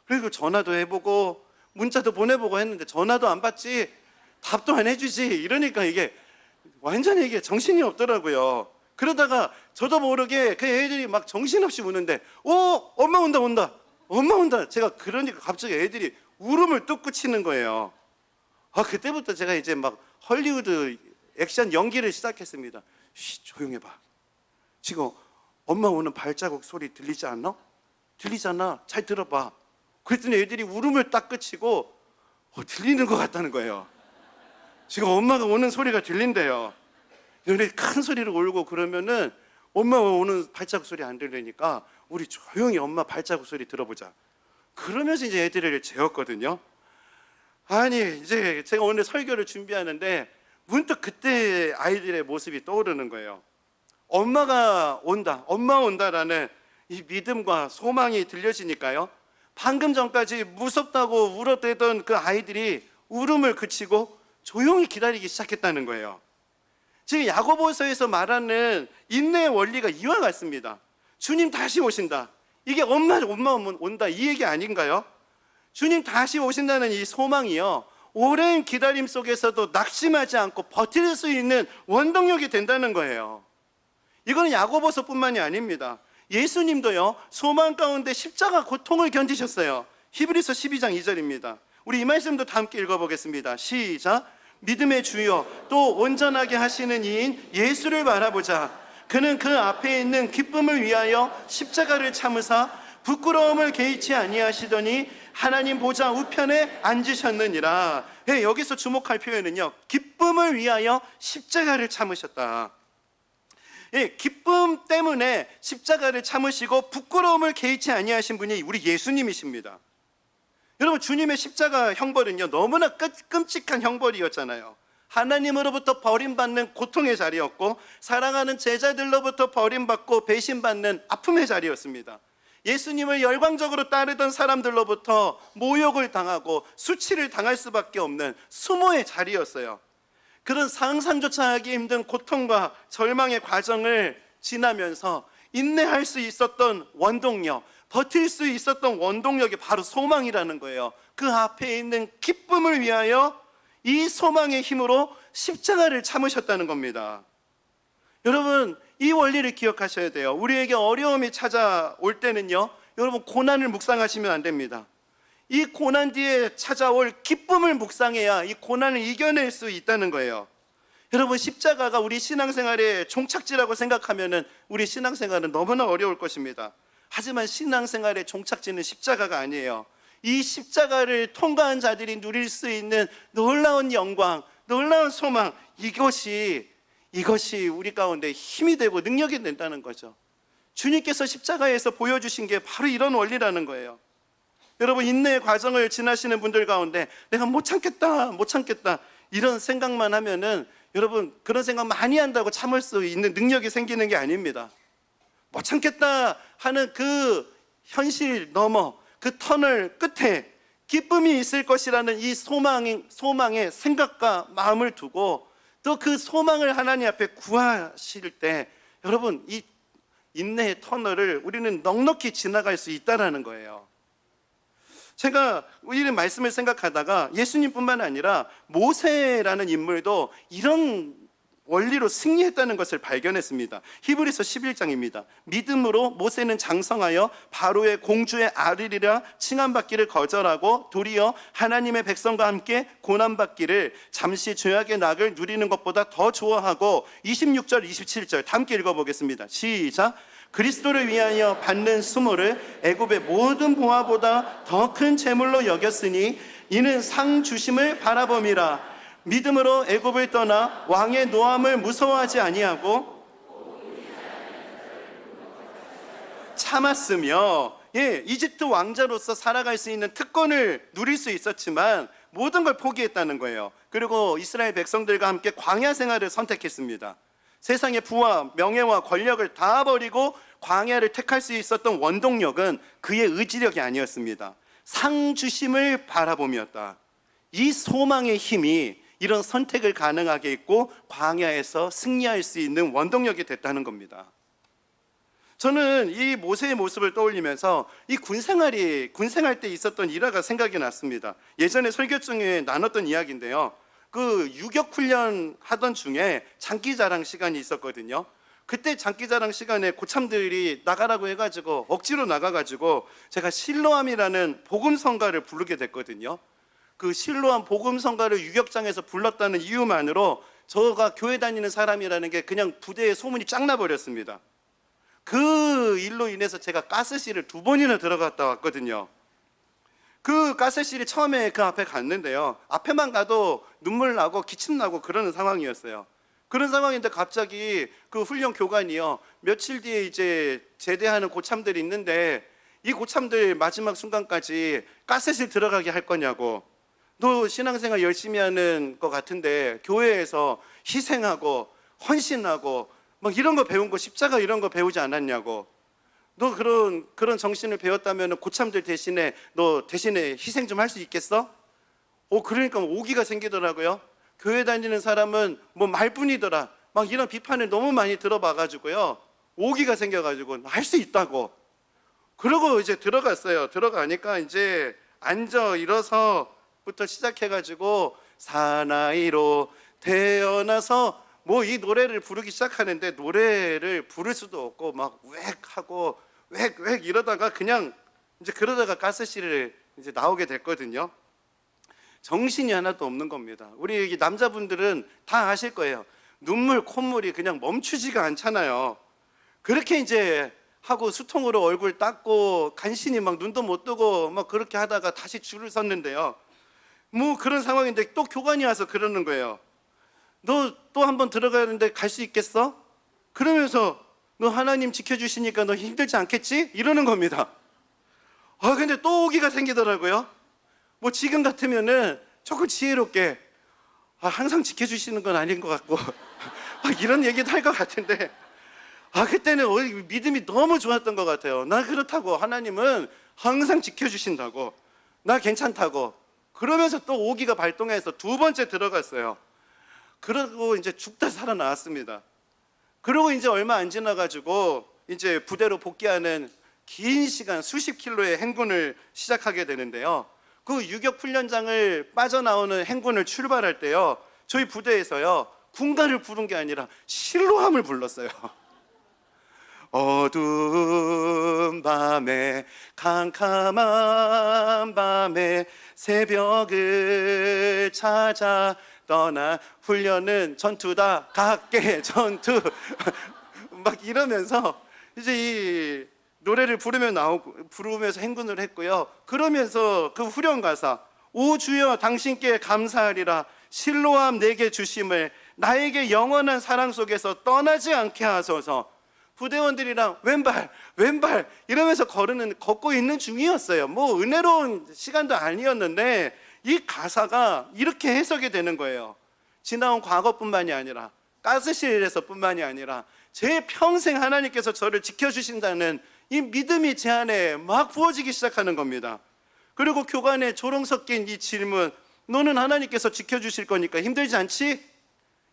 그리고 전화도 해보고 문자도 보내보고 했는데 전화도 안 받지, 답도 안 해주지, 이러니까 이게 완전히 이게 정신이 없더라고요. 그러다가 저도 모르게 그 애들이 막 정신없이 우는데 엄마 온다 엄마 온다. 제가 그러니까 갑자기 애들이 울음을 뚝 치는 거예요. 그때부터 제가 이제 막 헐리우드 액션 연기를 시작했습니다. 조용해봐. 지금 엄마 오는 발자국 소리 들리지 않나? 들리잖아. 잘 들어봐. 그랬더니 애들이 울음을 딱 그치고 들리는 것 같다는 거예요. 지금 엄마가 오는 소리가 들린대요. 근데 큰 소리로 울고 그러면은 엄마가 오는 발자국 소리 안 들리니까 우리 조용히 엄마 발자국 소리 들어보자. 그러면서 이제 애들을 재웠거든요. 이제 제가 오늘 설교를 준비하는데 문득 그때 아이들의 모습이 떠오르는 거예요. 엄마가 온다, 엄마 온다라는 이 믿음과 소망이 들려지니까요, 방금 전까지 무섭다고 울어대던 그 아이들이 울음을 그치고 조용히 기다리기 시작했다는 거예요. 지금 야고보서에서 말하는 인내의 원리가 이와 같습니다. 주님 다시 오신다. 이게 엄마 온다 이 얘기 아닌가요? 주님 다시 오신다는 이 소망이요, 오랜 기다림 속에서도 낙심하지 않고 버틸 수 있는 원동력이 된다는 거예요. 이거는 야고보서뿐만이 아닙니다. 예수님도요, 소망 가운데 십자가 고통을 견디셨어요. 히브리서 12장 2절입니다. 우리 이 말씀도 다 함께 읽어보겠습니다. 시작. 믿음의 주요 또 온전하게 하시는 이인 예수를 바라보자. 그는 그 앞에 있는 기쁨을 위하여 십자가를 참으사 부끄러움을 개의치 아니하시더니 하나님 보좌 우편에 앉으셨느니라. 여기서 주목할 표현은요, 기쁨을 위하여 십자가를 참으셨다. 기쁨 때문에 십자가를 참으시고 부끄러움을 개의치 아니하신 분이 우리 예수님이십니다. 여러분, 주님의 십자가 형벌은요, 너무나 끔찍한 형벌이었잖아요. 하나님으로부터 버림받는 고통의 자리였고, 사랑하는 제자들로부터 버림받고 배신받는 아픔의 자리였습니다. 예수님을 열광적으로 따르던 사람들로부터 모욕을 당하고 수치를 당할 수밖에 없는 수모의 자리였어요. 그런 상상조차 하기 힘든 고통과 절망의 과정을 지나면서 인내할 수 있었던 원동력, 버틸 수 있었던 원동력이 바로 소망이라는 거예요. 그 앞에 있는 기쁨을 위하여 이 소망의 힘으로 십자가를 참으셨다는 겁니다. 여러분, 이 원리를 기억하셔야 돼요. 우리에게 어려움이 찾아올 때는요, 여러분, 고난을 묵상하시면 안 됩니다. 이 고난 뒤에 찾아올 기쁨을 묵상해야 이 고난을 이겨낼 수 있다는 거예요. 여러분, 십자가가 우리 신앙생활의 종착지라고 생각하면 우리 신앙생활은 너무나 어려울 것입니다. 하지만 신앙생활의 종착지는 십자가가 아니에요. 이 십자가를 통과한 자들이 누릴 수 있는 놀라운 영광, 놀라운 소망, 이것이 우리 가운데 힘이 되고 능력이 된다는 거죠. 주님께서 십자가에서 보여주신 게 바로 이런 원리라는 거예요. 여러분, 인내의 과정을 지나시는 분들 가운데 내가 못 참겠다 이런 생각만 하면은, 여러분, 그런 생각 많이 한다고 참을 수 있는 능력이 생기는 게 아닙니다. 못 참겠다 하는 그 현실 넘어 그 터널 끝에 기쁨이 있을 것이라는 이 소망의 생각과 마음을 두고 또 그 소망을 하나님 앞에 구하실 때, 여러분, 이 인내의 터널을 우리는 넉넉히 지나갈 수 있다는 거예요. 제가 이런 말씀을 생각하다가 예수님뿐만 아니라 모세라는 인물도 이런 원리로 승리했다는 것을 발견했습니다. 히브리서 11장입니다. 믿음으로 모세는 장성하여 바로의 공주의 아들이라 칭함받기를 거절하고 도리어 하나님의 백성과 함께 고난받기를 잠시 죄악의 낙을 누리는 것보다 더 좋아하고 26절 27절 다 함께 읽어보겠습니다. 시작. 그리스도를 위하여 받는 수모를 애굽의 모든 보화보다 더 큰 재물로 여겼으니 이는 상 주심을 바라봄이라. 믿음으로 애굽을 떠나 왕의 노함을 무서워하지 아니하고 참았으며, 이집트 왕자로서 살아갈 수 있는 특권을 누릴 수 있었지만 모든 걸 포기했다는 거예요. 그리고 이스라엘 백성들과 함께 광야 생활을 선택했습니다. 세상의 부와 명예와 권력을 다 버리고 광야를 택할 수 있었던 원동력은 그의 의지력이 아니었습니다. 상 주심을 바라봄이었다. 이 소망의 힘이 이런 선택을 가능하게 했고 광야에서 승리할 수 있는 원동력이 됐다는 겁니다. 저는 이 모세의 모습을 떠올리면서 이 군생활 때 있었던 일화가 생각이 났습니다. 예전에 설교 중에 나눴던 이야기인데요. 그 유격 훈련 하던 중에 장기자랑 시간이 있었거든요. 그때 장기자랑 시간에 고참들이 나가라고 해가지고 억지로 나가가지고 제가 실로암이라는 복음성가를 부르게 됐거든요. 그 실로암 복음성가를 유격장에서 불렀다는 이유만으로 저가 교회 다니는 사람이라는 게 그냥 부대에 소문이 쫙 나버렸습니다. 그 일로 인해서 제가 가스실을 2번이나 들어갔다 왔거든요. 그 가스실이 처음에 그 앞에 갔는데요, 앞에만 가도 눈물 나고 기침 나고 그러는 상황이었어요. 그런 상황인데 갑자기 그 훈련 교관이요, 며칠 뒤에 이제 제대하는 고참들이 있는데 이 고참들 마지막 순간까지 가스실 들어가게 할 거냐고, 너 신앙생활 열심히 하는 것 같은데 교회에서 희생하고 헌신하고 막 이런 거 배운 거, 십자가 이런 거 배우지 않았냐고, 너 그런 정신을 배웠다면 고참들 대신에 너 대신에 희생 좀 할 수 있겠어? 그러니까 오기가 생기더라고요. 교회 다니는 사람은 뭐 말뿐이더라, 막 이런 비판을 너무 많이 들어봐가지고요, 오기가 생겨가지고 할 수 있다고. 그러고 이제 들어갔어요. 들어가니까 이제 앉아 일어서부터 시작해가지고 사나이로 태어나서 뭐 이 노래를 부르기 시작하는데 노래를 부를 수도 없고 막 웩하고 웩 이러다가 그냥 이제 그러다가 가스실을 이제 나오게 됐거든요. 정신이 하나도 없는 겁니다. 우리 여기 남자분들은 다 아실 거예요. 눈물, 콧물이 그냥 멈추지가 않잖아요. 그렇게 이제 하고 수통으로 얼굴 닦고 간신히 막 눈도 못 뜨고 막 그렇게 하다가 다시 줄을 섰는데요. 뭐 그런 상황인데 또 교관이 와서 그러는 거예요. 너 또 한 번 들어가는데 갈 수 있겠어? 그러면서 너 하나님 지켜주시니까 너 힘들지 않겠지? 이러는 겁니다. 근데 또 오기가 생기더라고요. 뭐 지금 같으면은 조금 지혜롭게 항상 지켜주시는 건 아닌 것 같고 이런 얘기도 할 것 같은데, 그때는 믿음이 너무 좋았던 것 같아요. 나 그렇다고, 하나님은 항상 지켜주신다고, 나 괜찮다고. 그러면서 또 오기가 발동해서 2번째 들어갔어요. 그러고 이제 죽다 살아나왔습니다. 그리고 이제 얼마 안 지나가지고 이제 부대로 복귀하는 긴 시간 수십 킬로의 행군을 시작하게 되는데요. 그 유격 훈련장을 빠져나오는 행군을 출발할 때요, 저희 부대에서요 군가를 부른 게 아니라 실로암을 불렀어요. 어두운 밤에 캄캄한 밤에 새벽을 찾아 떠나 훈련은 전투다 각계 전투 막 이러면서 이제 이 노래를 부르면서 행군을 했고요. 그러면서 그 후렴 가사, 오 주여 당신께 감사하리라, 실로암 내게 주심을 나에게 영원한 사랑 속에서 떠나지 않게 하소서. 부대원들이랑 왼발 이러면서 걷고 있는 중이었어요. 뭐 은혜로운 시간도 아니었는데 이 가사가 이렇게 해석이 되는 거예요. 지나온 과거뿐만이 아니라 가스실에서뿐만이 아니라 제 평생 하나님께서 저를 지켜주신다는 이 믿음이 제 안에 막 부어지기 시작하는 겁니다. 그리고 교관의 조롱 섞인 이 질문, 너는 하나님께서 지켜주실 거니까 힘들지 않지?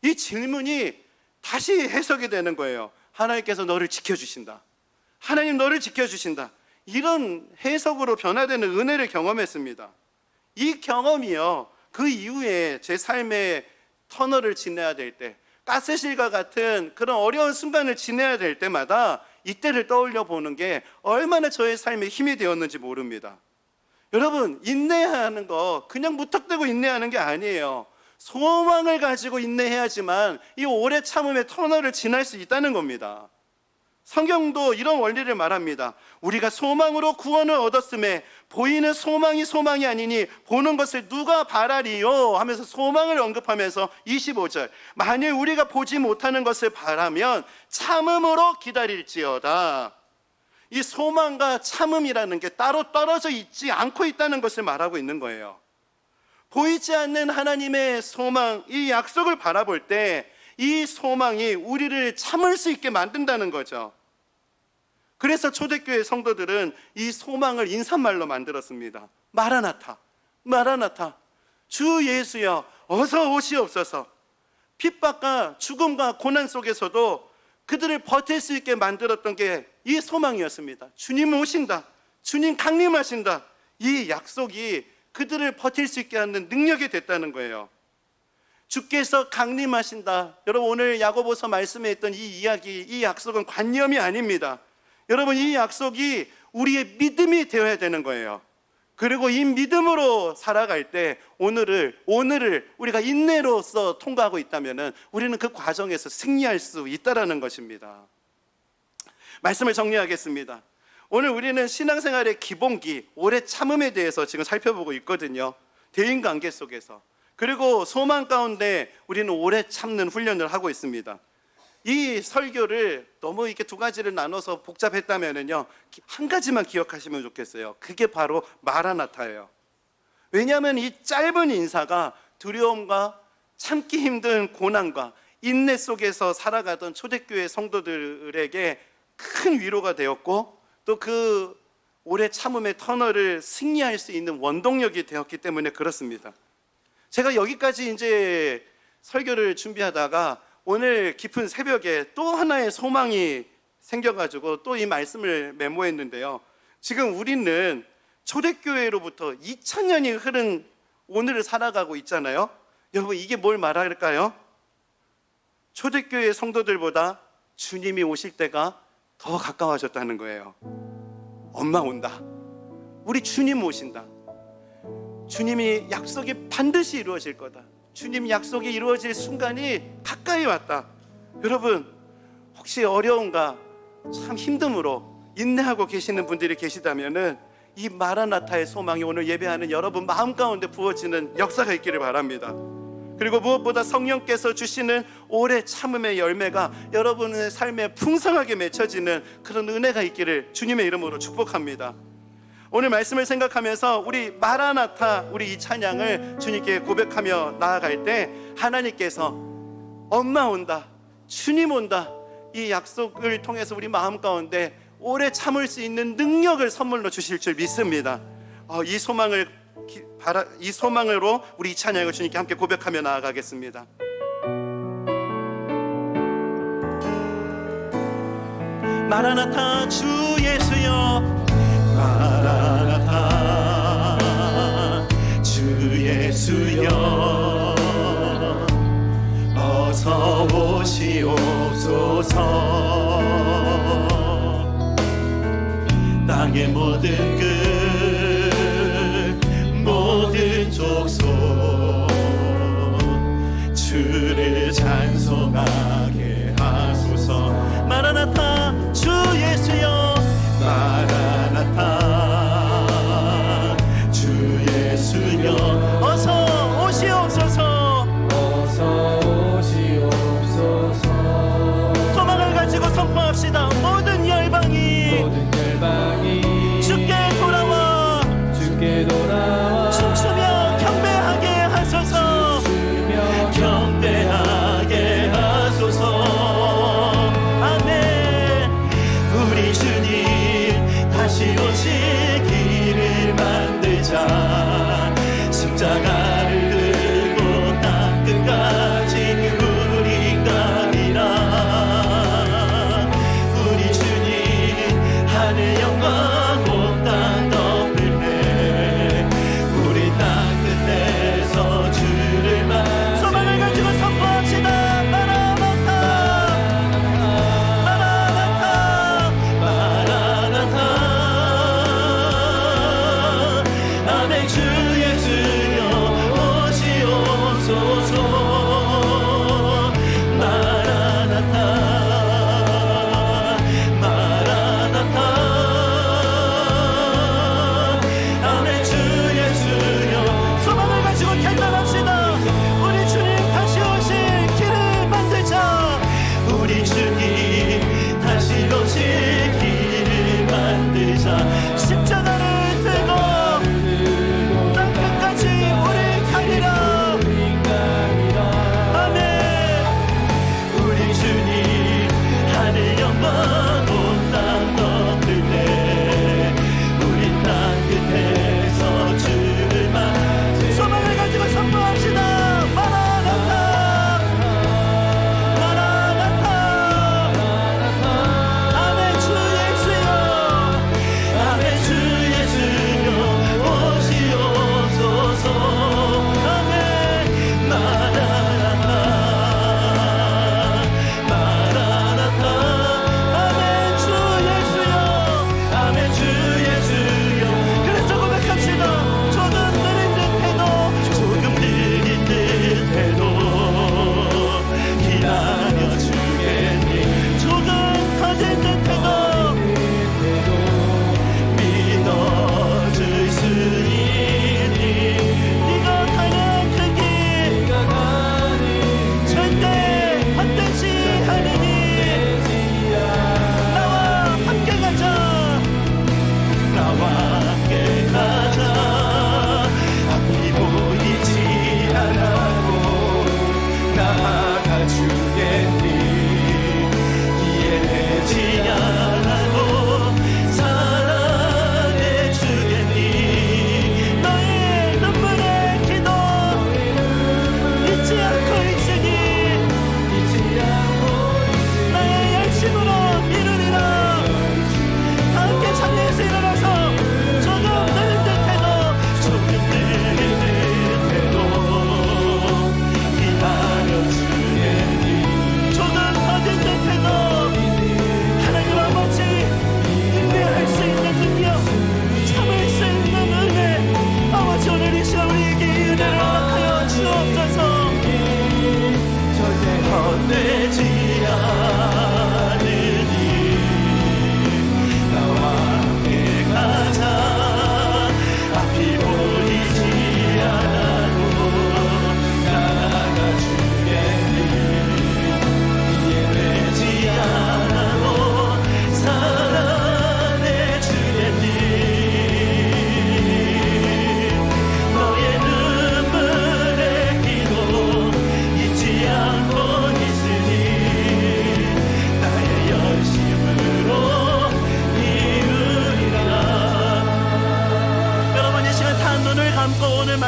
이 질문이 다시 해석이 되는 거예요. 하나님께서 너를 지켜주신다. 하나님 너를 지켜주신다. 이런 해석으로 변화되는 은혜를 경험했습니다. 이 경험이요, 그 이후에 제 삶의 터널을 지나야 될 때, 가스실과 같은 그런 어려운 순간을 지내야 될 때마다 이때를 떠올려 보는 게 얼마나 저의 삶에 힘이 되었는지 모릅니다. 여러분, 인내하는 거 그냥 무턱대고 인내하는 게 아니에요. 소망을 가지고 인내해야지만 이 오래 참음의 터널을 지날 수 있다는 겁니다. 성경도 이런 원리를 말합니다. 우리가 소망으로 구원을 얻었음에 보이는 소망이 소망이 아니니 보는 것을 누가 바라리요 하면서 소망을 언급하면서 25절, 만일 우리가 보지 못하는 것을 바라면 참음으로 기다릴지어다. 이 소망과 참음이라는 게 따로 떨어져 있지 않고 있다는 것을 말하고 있는 거예요. 보이지 않는 하나님의 소망, 이 약속을 바라볼 때 이 소망이 우리를 참을 수 있게 만든다는 거죠. 그래서 초대교회 성도들은 이 소망을 인사말로 만들었습니다. 마라나타, 마라나타, 주 예수여 어서 오시옵소서. 핍박과 죽음과 고난 속에서도 그들을 버틸 수 있게 만들었던 게 이 소망이었습니다. 주님 오신다, 주님 강림하신다, 이 약속이 그들을 버틸 수 있게 하는 능력이 됐다는 거예요. 주께서 강림하신다. 여러분, 오늘 야고보서 말씀에 있던 이 이야기, 이 약속은 관념이 아닙니다. 여러분, 이 약속이 우리의 믿음이 되어야 되는 거예요. 그리고 이 믿음으로 살아갈 때 오늘을 우리가 인내로서 통과하고 있다면 우리는 그 과정에서 승리할 수 있다는 것입니다. 말씀을 정리하겠습니다. 오늘 우리는 신앙생활의 기본기, 오래 참음에 대해서 지금 살펴보고 있거든요. 대인관계 속에서. 그리고 소망 가운데 우리는 오래 참는 훈련을 하고 있습니다. 이 설교를 너무 이렇게 두 가지를 나눠서 복잡했다면요, 한 가지만 기억하시면 좋겠어요. 그게 바로 마라나타예요. 왜냐하면 이 짧은 인사가 두려움과 참기 힘든 고난과 인내 속에서 살아가던 초대교회 성도들에게 큰 위로가 되었고, 또 그 오래 참음의 터널을 승리할 수 있는 원동력이 되었기 때문에 그렇습니다. 제가 여기까지 이제 설교를 준비하다가 오늘 깊은 새벽에 또 하나의 소망이 생겨가지고 또 이 말씀을 메모했는데요. 지금 우리는 초대교회로부터 2000년이 흐른 오늘을 살아가고 있잖아요. 여러분, 이게 뭘 말할까요? 초대교회 성도들보다 주님이 오실 때가 더 가까워졌다는 거예요. 엄마 온다. 우리 주님 오신다. 주님이 약속이 반드시 이루어질 거다. 주님 약속이 이루어질 순간이 가까이 왔다. 여러분, 혹시 어려움과 참 힘듦으로 인내하고 계시는 분들이 계시다면은 이 마라나타의 소망이 오늘 예배하는 여러분 마음 가운데 부어지는 역사가 있기를 바랍니다. 그리고 무엇보다 성령께서 주시는 오래 참음의 열매가 여러분의 삶에 풍성하게 맺혀지는 그런 은혜가 있기를 주님의 이름으로 축복합니다. 오늘 말씀을 생각하면서 우리 마라나타, 우리 이 찬양을 주님께 고백하며 나아갈 때 하나님께서 엄마 온다, 주님 온다, 이 약속을 통해서 우리 마음 가운데 오래 참을 수 있는 능력을 선물로 주실 줄 믿습니다. 이 소망으로 우리 이 찬양을 주님께 함께 고백하며 나아가겠습니다. 마라나타, 주 예수여 마라나타, 주 예수여 어서 오시옵소서. 땅의 모든 끝, 모든 족속 주를 찬송하게 하소서. 마라나타, 주 예수여 마라나타, 주 예수여 어서 오시옵소서. 어서 오시옵소서. 소망을 가지고 선포합시다. 모든 열방이 주께 돌아와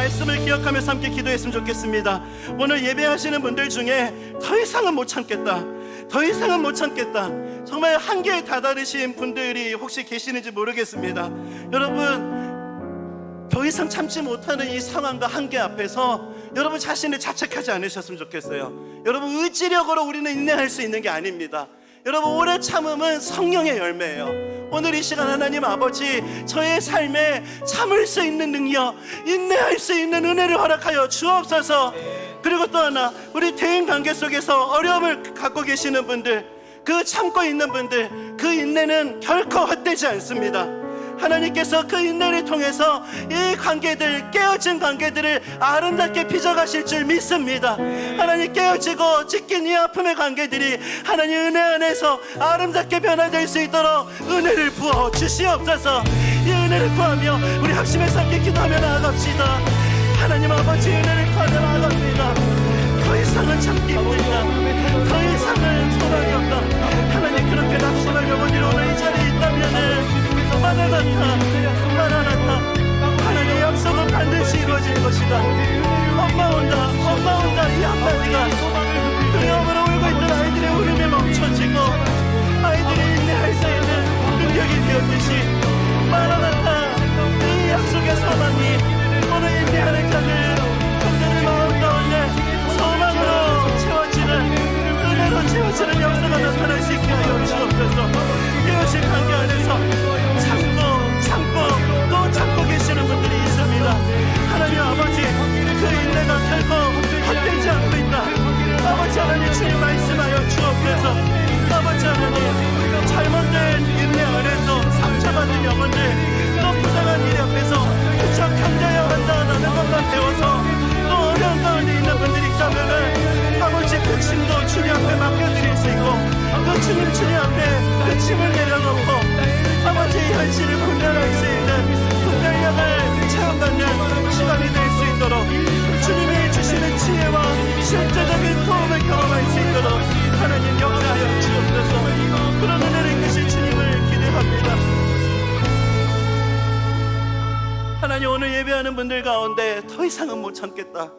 말씀을 기억하면서 함께 기도했으면 좋겠습니다. 오늘 예배하시는 분들 중에 더 이상은 못 참겠다, 더 이상은 못 참겠다, 정말 한계에 다다르신 분들이 혹시 계시는지 모르겠습니다. 여러분, 더 이상 참지 못하는 이 상황과 한계 앞에서 여러분 자신을 자책하지 않으셨으면 좋겠어요. 여러분, 의지력으로 우리는 인내할 수 있는 게 아닙니다. 여러분, 오래 참음은 성령의 열매예요. 오늘 이 시간 하나님 아버지, 저의 삶에 참을 수 있는 능력, 인내할 수 있는 은혜를 허락하여 주옵소서. 그리고 또 하나, 우리 대인관계 속에서 어려움을 갖고 계시는 분들, 그 참고 있는 분들, 그 인내는 결코 헛되지 않습니다. 하나님께서 그 인내를 통해서 이 관계들, 깨어진 관계들을 아름답게 빚어가실 줄 믿습니다. 하나님, 깨어지고 찢긴 이 아픔의 관계들이 하나님 은혜 안에서 아름답게 변화될 수 있도록 은혜를 부어 주시옵소서. 이 은혜를 구하며 우리 합심해서 함께 기도하며 나아갑시다. 하나님 아버지, 은혜를 구하며 나아갑니다. 더 이상은 참기 힘들다, 더 이상은 소망이 없다. 하나님, 그렇게 낙심할 영혼들이 오늘 이 자리에 있다면은 마라나타, 마라나타, 하나님의 약속은 반드시 이루어질 것이다. 엄마 온다, 엄마 온다, 이 한마디가 두려움으로 울고 있던 아이들의 울음이 멈춰지고 아이들이 인내할 수 있는 능력이 되었듯이, 마라나타, 이 약속의 소망이 오늘 인내하는 자들, 그들의 마음 가운데 소망으로 채워지는, 은혜로 채워지는 역사가 나타날 수 있게 하여 주옵소서. 깨어진 관계 안에서 참고 참고 계시는 분들이 있습니다. 하나님 아버지, 그 인내가 결코 헛되지 않고 있다. 아버지 하나님, 주님 말씀하여 주옵소서. 아버지 하나님, 잘못된 인내 안에서 상처받은 영혼들, 또 부당한 일 앞에서 그저 견뎌야 한다라는 것만 배워서 또 어려운 가운데 있는 분들이 있다면은 아버지, 그 짐도 주님 앞에 맡겨드릴 수 있고, 그 주님 앞에 그 짐을 내려놓고 아버지, 현실을 분별할 수 있는 분별력을 체험받는 시간이 될 수 있도록 주님이 주시는 지혜와 실제적인 도움을 경험할 수 있도록 하나님 역사하여 주옵소서. 그런 은혜를 주실 주님을 기대합니다. 하나님, 오늘 예배하는 분들 가운데 더 이상은 못 참겠다,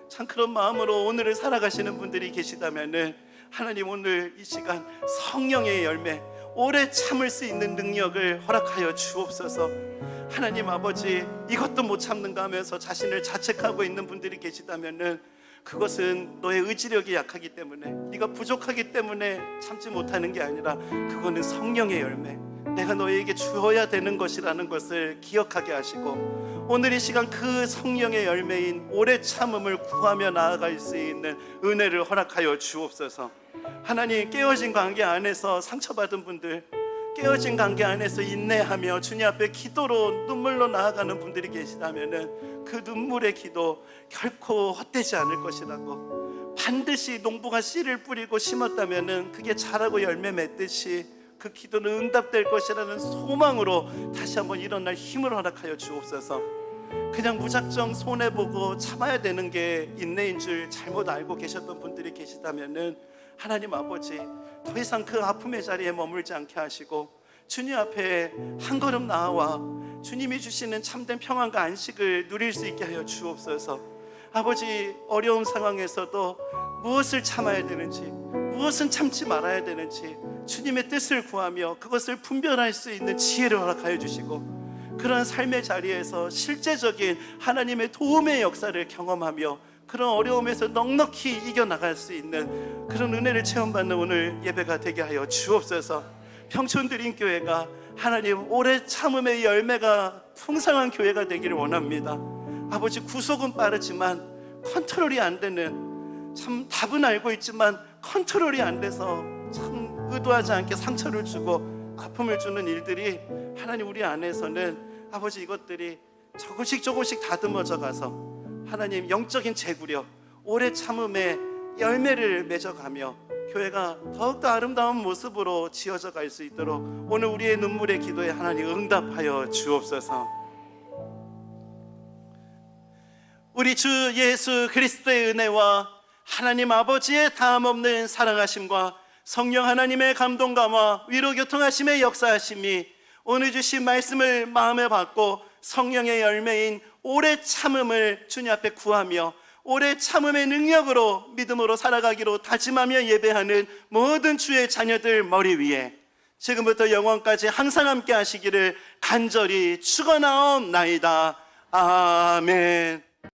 참 그런 마음으로 오늘을 살아가시는 분들이 계시다면은 하나님, 오늘 이 시간 성령의 열매, 오래 참을 수 있는 능력을 허락하여 주옵소서. 하나님 아버지, 이것도 못 참는가 하면서 자신을 자책하고 있는 분들이 계시다면은 그것은 너의 의지력이 약하기 때문에, 네가 부족하기 때문에 참지 못하는 게 아니라 그거는 성령의 열매, 내가 너에게 주어야 되는 것이라는 것을 기억하게 하시고, 오늘 이 시간 그 성령의 열매인 오래 참음을 구하며 나아갈 수 있는 은혜를 허락하여 주옵소서. 하나님, 깨어진 관계 안에서 상처받은 분들, 깨어진 관계 안에서 인내하며 주님 앞에 기도로 눈물로 나아가는 분들이 계시다면은 그 눈물의 기도 결코 헛되지 않을 것이라고, 반드시 농부가 씨를 뿌리고 심었다면은 그게 자라고 열매 맺듯이 그 기도는 응답될 것이라는 소망으로 다시 한번 일어날 힘을 허락하여 주옵소서. 그냥 무작정 손해보고 참아야 되는 게 인내인 줄 잘못 알고 계셨던 분들이 계시다면은 하나님 아버지, 더 이상 그 아픔의 자리에 머물지 않게 하시고 주님 앞에 한 걸음 나아와 주님이 주시는 참된 평안과 안식을 누릴 수 있게 하여 주옵소서. 아버지, 어려운 상황에서도 무엇을 참아야 되는지, 무엇은 참지 말아야 되는지 주님의 뜻을 구하며 그것을 분별할 수 있는 지혜를 허락하여 주시고, 그런 삶의 자리에서 실제적인 하나님의 도움의 역사를 경험하며 그런 어려움에서 넉넉히 이겨나갈 수 있는 그런 은혜를 체험받는 오늘 예배가 되게 하여 주옵소서. 평촌드림교회가 하나님 오래 참음의 열매가 풍성한 교회가 되기를 원합니다. 아버지, 구속은 빠르지만 컨트롤이 안 되는, 참 답은 알고 있지만 컨트롤이 안 돼서 참 의도하지 않게 상처를 주고 아픔을 주는 일들이 하나님 우리 안에서는 아버지, 이것들이 조금씩 다듬어져 가서 하나님 영적인 제구력, 오래 참음의 열매를 맺어가며 교회가 더욱더 아름다운 모습으로 지어져 갈 수 있도록 오늘 우리의 눈물의 기도에 하나님 응답하여 주옵소서. 우리 주 예수 그리스도의 은혜와 하나님 아버지의 다함없는 사랑하심과 성령 하나님의 감동감화 위로 교통하심의 역사하심이 오늘 주신 말씀을 마음에 받고 성령의 열매인 오래 참음을 주님 앞에 구하며 오래 참음의 능력으로 믿음으로 살아가기로 다짐하며 예배하는 모든 주의 자녀들 머리 위에 지금부터 영원까지 항상 함께 하시기를 간절히 축원하옵나이다. 아멘.